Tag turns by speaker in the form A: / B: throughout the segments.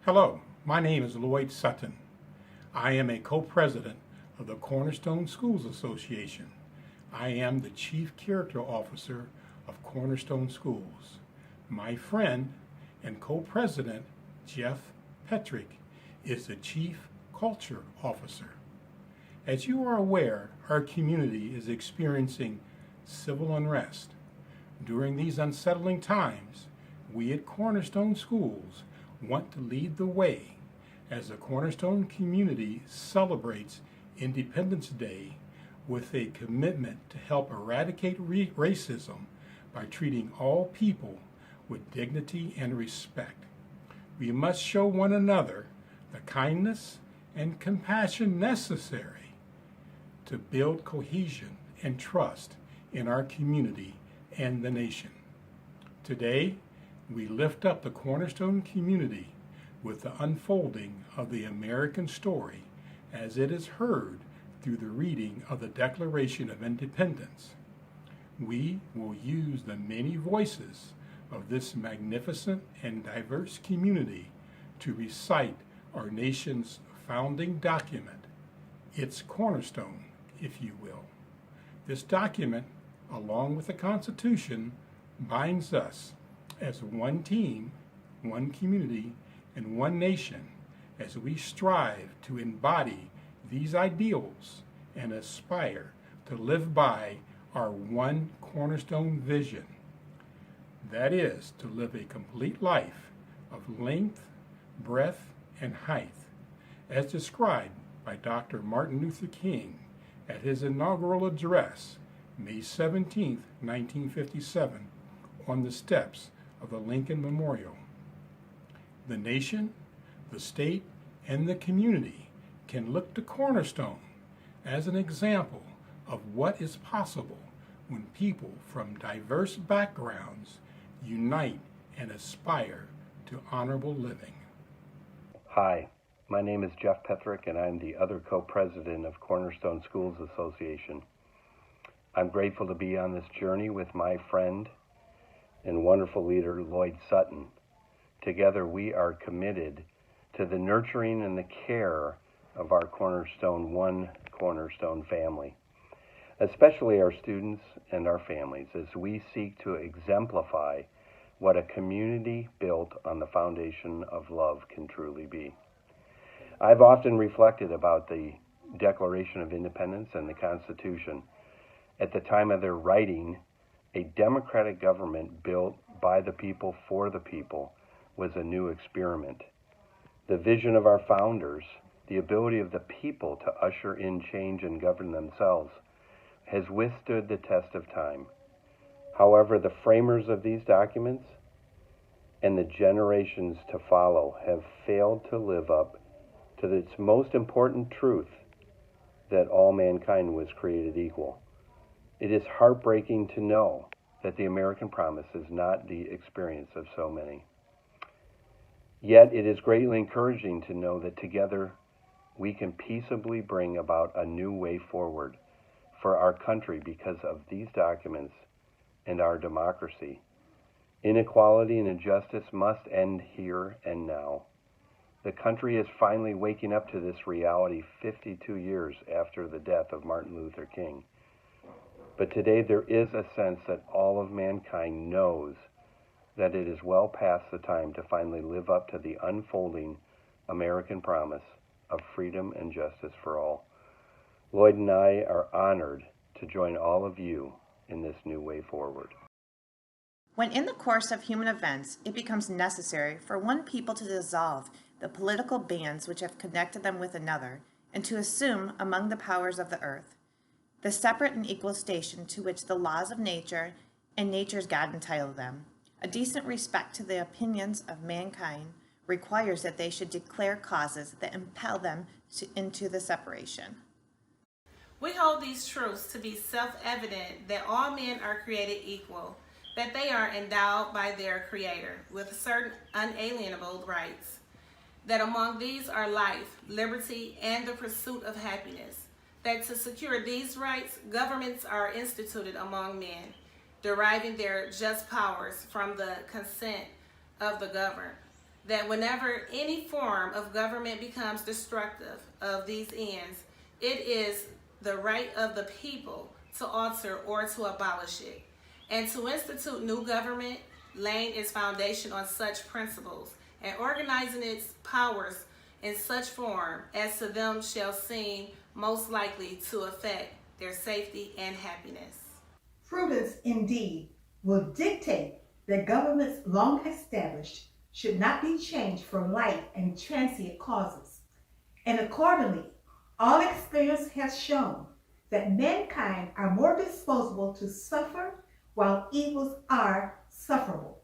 A: Hello, my name is Lloyd Sutton. I am a co-president of the Cornerstone Schools Association. I am the Chief Character Officer of Cornerstone Schools. My friend and co-president, Jeff Petherick, is the Chief Culture Officer. As you are aware, our community is experiencing civil unrest. During these unsettling times, we at Cornerstone Schools want to lead the way as the Cornerstone community celebrates Independence Day with a commitment to help eradicate racism by treating all people with dignity and respect. We must show one another the kindness and compassion necessary to build cohesion and trust in our community and the nation. Today, we lift up the Cornerstone community with the unfolding of the American story as it is heard through the reading of the Declaration of Independence. We will use the many voices of this magnificent and diverse community to recite our nation's founding document, its cornerstone, if you will. This document, along with the Constitution, binds us as one team, one community, and one nation as we strive to embody these ideals and aspire to live by our one cornerstone vision. That is, to live a complete life of length, breadth, and height, as described by Dr. Martin Luther King at his inaugural address, May 17, 1957, on the steps of the Lincoln Memorial. The nation, the state, and the community can look to Cornerstone as an example of what is possible when people from diverse backgrounds unite and aspire to honorable living.
B: Hi, my name is Jeff Petherick, and I'm the other co-president of Cornerstone Schools Association. I'm grateful to be on this journey with my friend and wonderful leader, Lloyd Sutton. Together, we are committed to the nurturing and the care of our one Cornerstone family, especially our students and our families, as we seek to exemplify what a community built on the foundation of love can truly be. I've often reflected about the Declaration of Independence and the Constitution. At the time of their writing, a democratic government built by the people for the people was a new experiment. The vision of our founders, the ability of the people to usher in change and govern themselves, has withstood the test of time. However, the framers of these documents and the generations to follow have failed to live up to its most important truth, that all mankind was created equal. It is heartbreaking to know that the American promise is not the experience of so many. Yet it is greatly encouraging to know that together we can peaceably bring about a new way forward for our country because of these documents and our democracy. Inequality and injustice must end here and now. The country is finally waking up to this reality 52 years after the death of Martin Luther King. But today there is a sense that all of mankind knows that it is well past the time to finally live up to the unfolding American promise of freedom and justice for all. Lloyd and I are honored to join all of you in this new way forward.
C: When in the course of human events, it becomes necessary for one people to dissolve the political bands which have connected them with another, and to assume among the powers of the earth the separate and equal station to which the laws of nature and nature's God entitle them, a decent respect to the opinions of mankind requires that they should declare causes that impel them into the separation.
D: We hold these truths to be self-evident, that all men are created equal, that they are endowed by their Creator with certain unalienable rights, that among these are life, liberty, and the pursuit of happiness, that to secure these rights, governments are instituted among men, deriving their just powers from the consent of the governed, that whenever any form of government becomes destructive of these ends, it is the right of the people to alter or to abolish it, and to institute new government, laying its foundation on such principles, and organizing its powers in such form as to them shall seem most likely to affect their safety and happiness.
E: Prudence, indeed, will dictate that governments long established should not be changed for light and transient causes. And accordingly, all experience has shown that mankind are more disposable to suffer while evils are sufferable,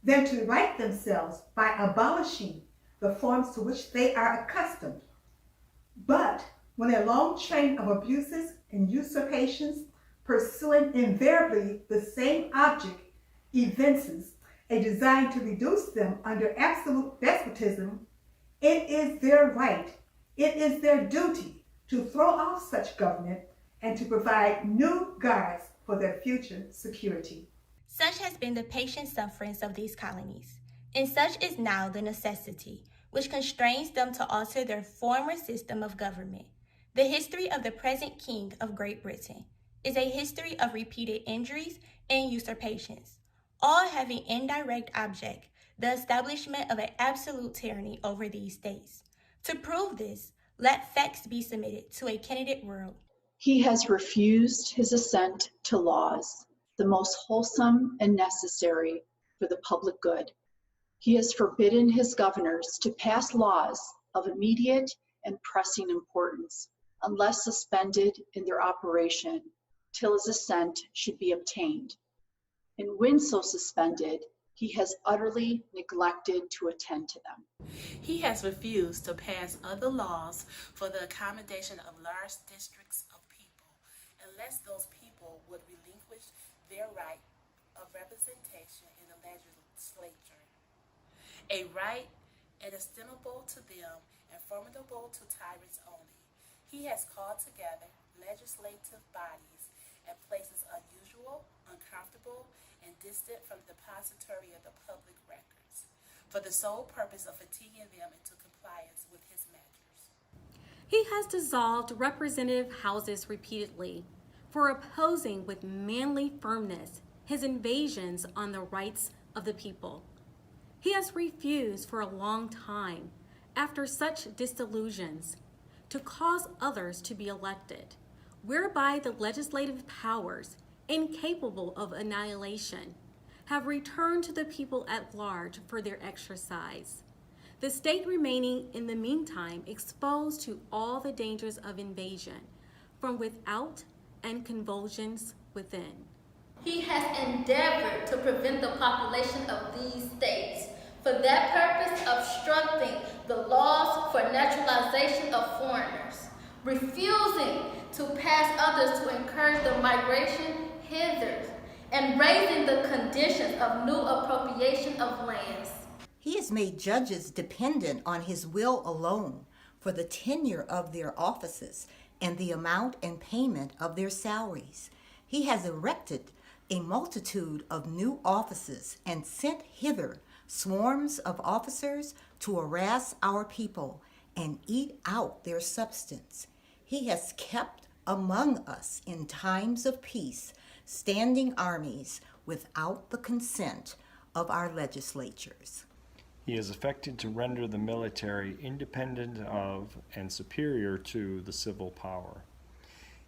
E: than to right themselves by abolishing the forms to which they are accustomed. But when a long train of abuses and usurpations, pursuing invariably the same object, evinces a design to reduce them under absolute despotism, it is their right, it is their duty to throw off such government and to provide new guards for their future security.
F: Such has been the patient sufferance of these colonies, and such is now the necessity which constrains them to alter their former system of government. The history of the present King of Great Britain is a history of repeated injuries and usurpations, all having indirect object the establishment of an absolute tyranny over these states. To prove this, let facts be submitted to a candidate world.
G: He has refused his assent to laws, the most wholesome and necessary for the public good. He has forbidden his governors to pass laws of immediate and pressing importance, unless suspended in their operation till his assent should be obtained. And when so suspended, he has utterly neglected to attend to them.
H: He has refused to pass other laws for the accommodation of large districts of people, unless those people would relinquish their right of representation in the legislature, a right inestimable to them and formidable to tyrants only. He has called together legislative bodies at places unusual, uncomfortable, and distant from the depository of the public records, for the sole purpose of fatiguing them into compliance with his measures.
I: He has dissolved representative houses repeatedly for opposing with manly firmness his invasions on the rights of the people. He has refused for a long time, after such disillusions, to cause others to be elected, whereby the legislative powers, incapable of annihilation, have returned to the people at large for their exercise, the state remaining in the meantime exposed to all the dangers of invasion from without and convulsions within.
J: He has endeavored to prevent the population of these states, for that purpose obstructing the laws for naturalization of foreigners, refusing to pass others to encourage the migration hither, and raising the conditions of new appropriation of lands.
K: He has made judges dependent on his will alone for the tenure of their offices and the amount and payment of their salaries. He has erected a multitude of new offices and sent hither swarms of officers to harass our people and eat out their substance. He has kept among us in times of peace standing armies without the consent of our legislatures.
L: He has affected to render the military independent of and superior to the civil power.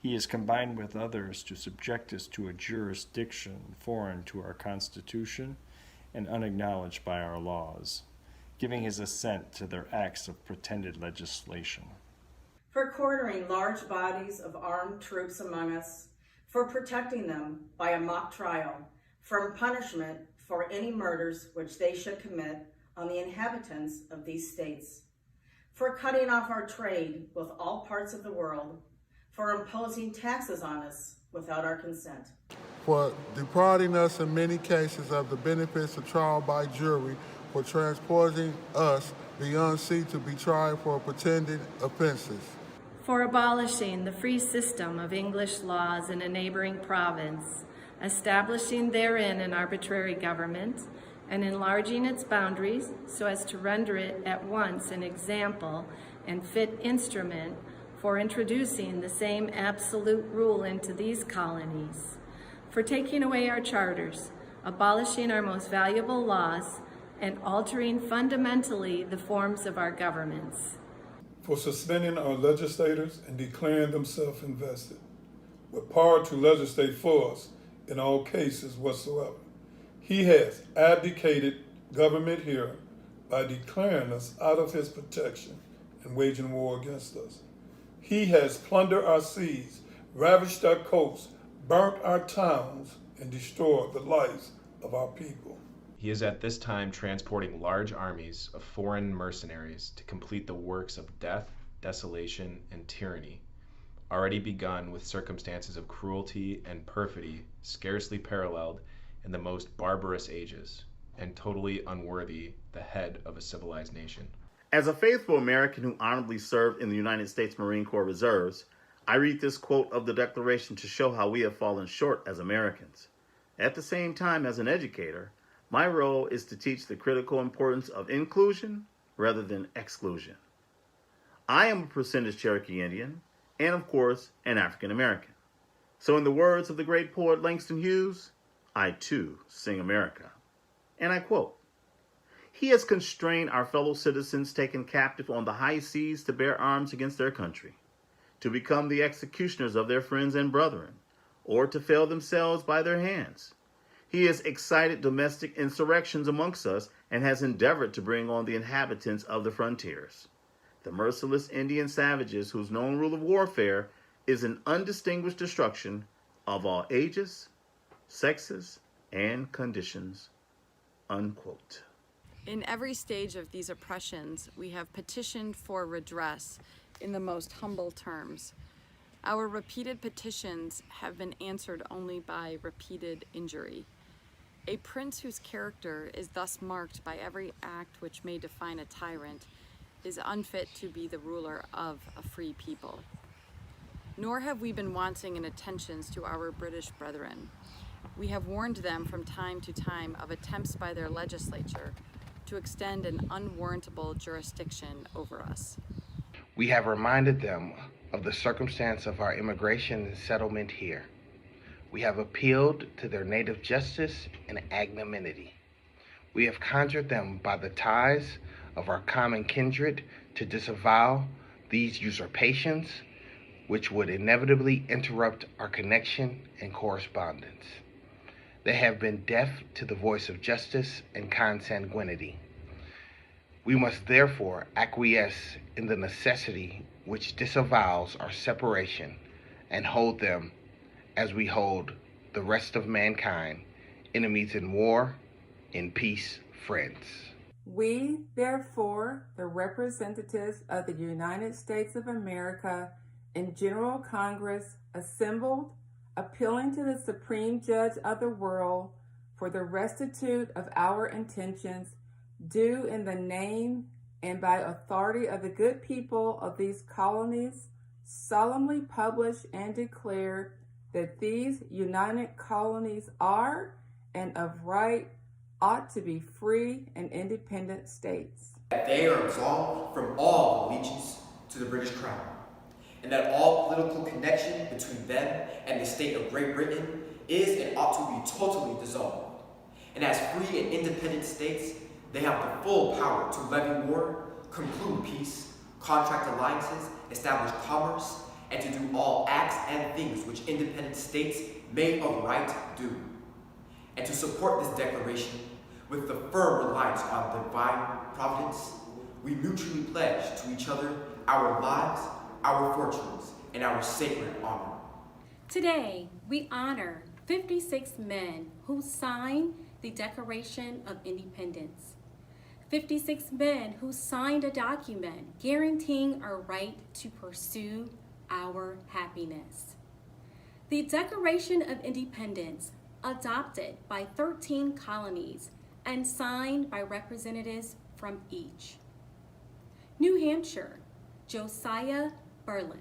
L: He has combined with others to subject us to a jurisdiction foreign to our Constitution and unacknowledged by our laws, giving his assent to their acts of pretended legislation.
M: For quartering large bodies of armed troops among us, for protecting them by a mock trial from punishment for any murders which they should commit on the inhabitants of these states, for cutting off our trade with all parts of the world, for imposing taxes on us without our consent,
N: for depriving us in many cases of the benefits of trial by jury, for transporting us beyond sea to be tried for pretended offenses,
O: for abolishing the free system of English laws in a neighboring province, establishing therein an arbitrary government, and enlarging its boundaries so as to render it at once an example and fit instrument for introducing the same absolute rule into these colonies, for taking away our charters, abolishing our most valuable laws, and altering fundamentally the forms of our governments.
P: For suspending our legislators and declaring themselves invested with power to legislate for us in all cases whatsoever. He has abdicated government here by declaring us out of his protection and waging war against us. He has plundered our seas, ravished our coasts, burnt our towns, and destroyed the lives of our people.
Q: He is at this time transporting large armies of foreign mercenaries to complete the works of death, desolation, and tyranny, already begun with circumstances of cruelty and perfidy scarcely paralleled in the most barbarous ages, and totally unworthy the head of a civilized nation.
R: As a faithful American who honorably served in the United States Marine Corps Reserves, I read this quote of the Declaration to show how we have fallen short as Americans. At the same time, as an educator, my role is to teach the critical importance of inclusion rather than exclusion. I am a percentage Cherokee Indian, and of course, an African American. So in the words of the great poet Langston Hughes, I too sing America. And I quote, "He has constrained our fellow citizens taken captive on the high seas to bear arms against their country, to become the executioners of their friends and brethren, or to fail themselves by their hands. He has excited domestic insurrections amongst us and has endeavored to bring on the inhabitants of the frontiers. The merciless Indian savages whose known rule of warfare is an undistinguished destruction of all ages, sexes, and conditions." Unquote.
S: In every stage of these oppressions, we have petitioned for redress in the most humble terms. Our repeated petitions have been answered only by repeated injury. A prince whose character is thus marked by every act which may define a tyrant is unfit to be the ruler of a free people. Nor have we been wanting in attentions to our British brethren. We have warned them from time to time of attempts by their legislature to extend an unwarrantable jurisdiction over us.
T: We have reminded them of the circumstance of our immigration and settlement here. We have appealed to their native justice and agnaminity. We have conjured them by the ties of our common kindred to disavow these usurpations, which would inevitably interrupt our connection and correspondence. They have been deaf to the voice of justice and consanguinity. We must therefore acquiesce in the necessity which disavows our separation and hold them as we hold the rest of mankind, enemies in war, in peace, friends.
U: We, therefore, the representatives of the United States of America in General Congress, assembled, appealing to the Supreme Judge of the world for the restitute of our intentions, do in the name and by authority of the good people of these colonies, solemnly publish and declare that these united colonies are, and of right, ought to be free and independent states.
V: That they are absolved from all allegiance to the British Crown, and that all political connection between them and the state of Great Britain is and ought to be totally dissolved. And as free and independent states, they have the full power to levy war, conclude peace, contract alliances, establish commerce, and to do all acts and things which independent states may of right do. And to support this declaration, with the firm reliance on divine providence, we mutually pledge to each other our lives, our fortunes, and our sacred honor.
I: Today, we honor 56 men who signed the Declaration of Independence. 56 men who signed a document guaranteeing our right to pursue our happiness. The Declaration of Independence, adopted by 13 colonies and signed by representatives from each. New Hampshire, Josiah Burland,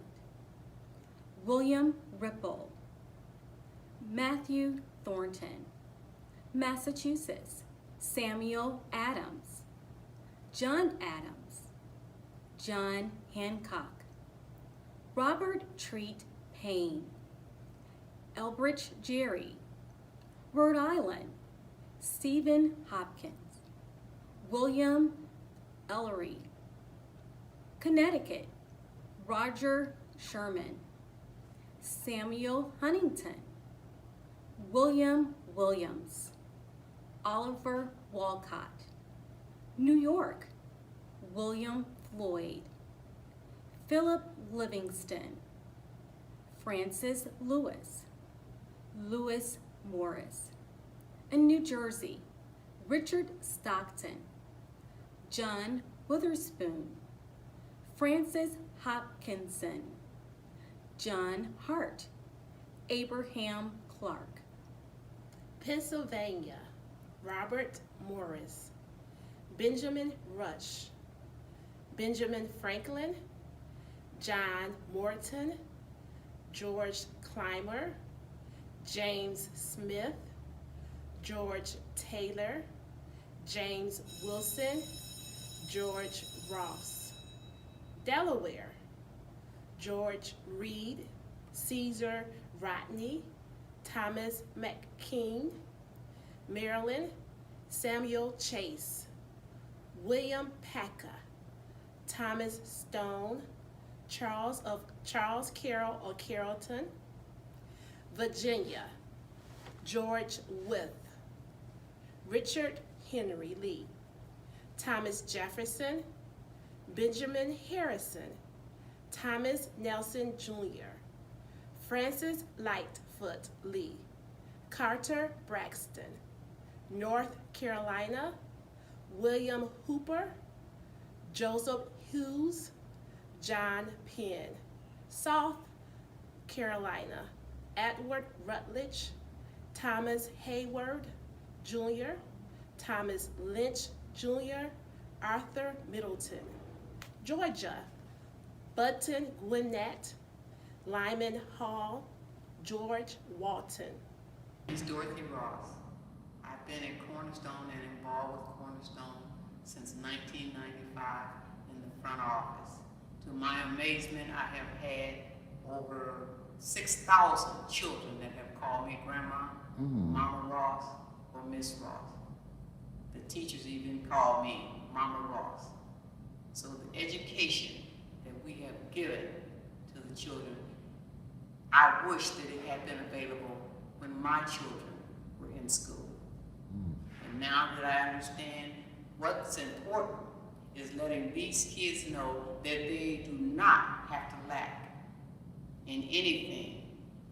I: William Ripple, Matthew Thornton. Massachusetts, Samuel Adams, John Adams, John Hancock, Robert Treat Payne, Elbridge Gerry, Rhode Island, Stephen Hopkins, William Ellery, Connecticut, Roger Sherman, Samuel Huntington, William Williams, Oliver Walcott, New York, William Floyd, Philip Livingston, Francis Lewis, Lewis Morris. In New Jersey, Richard Stockton, John Witherspoon, Francis Hopkinson, John Hart, Abraham Clark.
H: Pennsylvania, Robert Morris, Benjamin Rush, Benjamin Franklin, John Morton, George Clymer, James Smith, George Taylor, James Wilson, George Ross. Delaware, George Reed, Caesar Rodney, Thomas McKean. Maryland, Samuel Chase, William Packer, Thomas Stone, Charles Carroll or Carrollton. Virginia, George Wythe, Richard Henry Lee, Thomas Jefferson, Benjamin Harrison, Thomas Nelson Jr., Francis Lightfoot Lee, Carter Braxton. North Carolina, William Hooper, Joseph Hughes, John Penn. South Carolina, Edward Rutledge, Thomas Hayward Jr., Thomas Lynch Jr., Arthur Middleton. Georgia, Button Gwinnett, Lyman Hall, George Walton.
A: It's Dorothy Ross. I've been at Cornerstone and involved with Cornerstone since 1995 in the front office. To my amazement, I have had over 6,000 children that have called me Grandma, Mama Ross, or Miss Ross. The teachers even call me Mama Ross. So the education that we have given to the children, I wish that it had been available when my children were in school. And now that I understand what's important is letting these kids know that they do not have to lack in anything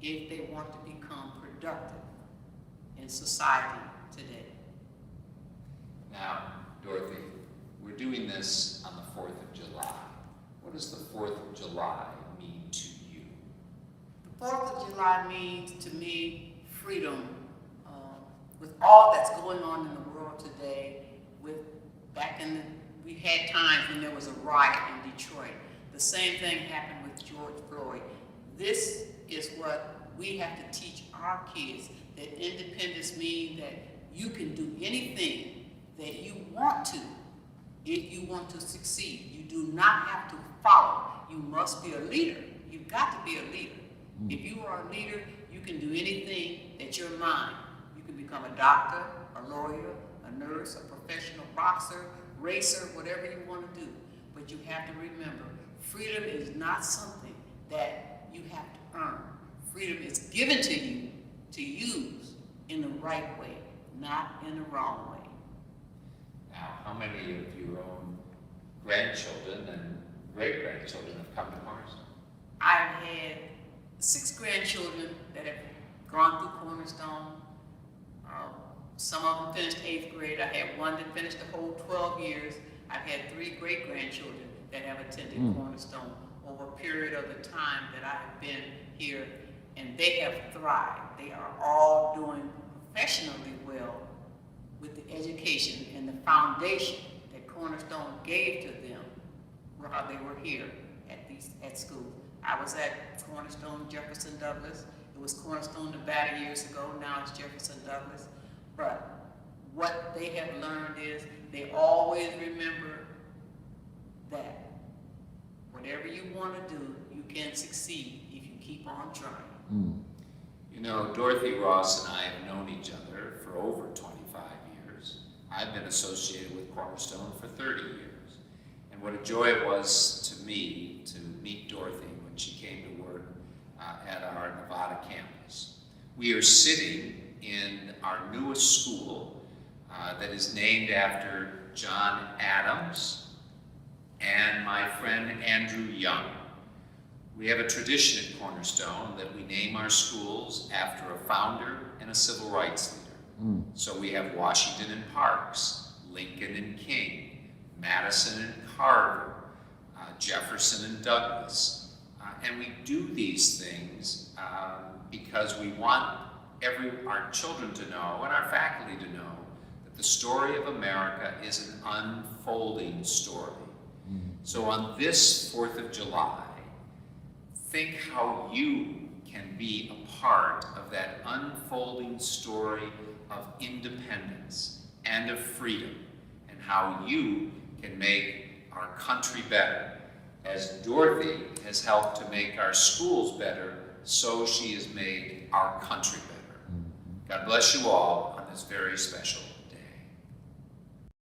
A: if they want to become productive in society today.
B: Now, Dorothy, we're doing this on the 4th of July. What does the 4th of July mean to you?
A: The 4th of July means to me freedom. With all that's going on in the world today, we had times when there was a riot in Detroit. The same thing happened with George Floyd. This is what we have to teach our kids, that independence means that you can do anything that you want to if you want to succeed. You do not have to follow. You must be a leader. You've got to be a leader. If you are a leader, you can do anything that you're mind. You can become a doctor, a lawyer, a nurse, a professional boxer, racer, whatever you want to do. But you have to remember, freedom is not something that you have to earn. Freedom is given to you to use in the right way, not in the wrong way.
B: Now, how many of your own grandchildren and great-grandchildren have come to Cornerstone?
A: I've had 6 grandchildren that have gone through Cornerstone. Some of them finished 8th grade. I had one that finished the whole 12 years. I've had 3 great-grandchildren that have attended Cornerstone over a period of the time that I have been here, and they have thrived. They are all doing professionally well with the education and the foundation that Cornerstone gave to them while they were here at school. I was at Cornerstone Jefferson Douglas. It was Cornerstone Nevada years ago. Now it's Jefferson Douglas. But what they have learned is they always remember that whatever you want to do, you can succeed if you keep on trying.
B: You know, Dorothy Ross and I have known each other for over 25 years. I've been associated with Cornerstone for 30 years. And what a joy it was to me to meet Dorothy when she came to work at our Nevada campus. We are sitting in our newest school that is named after John Adams and my friend Andrew Young. We have a tradition at Cornerstone that we name our schools after a founder and a civil rights leader. So we have Washington and Parks, Lincoln and King, Madison and Carver, Jefferson and Douglas. And we do these things because we want our children to know and our faculty to know that the story of America is an unfolding story. So on this 4th of July, think how you can be a part of that unfolding story of independence and of freedom, and how you can make our country better. As Dorothy has helped to make our schools better, so she has made our country better. God bless you all on this very special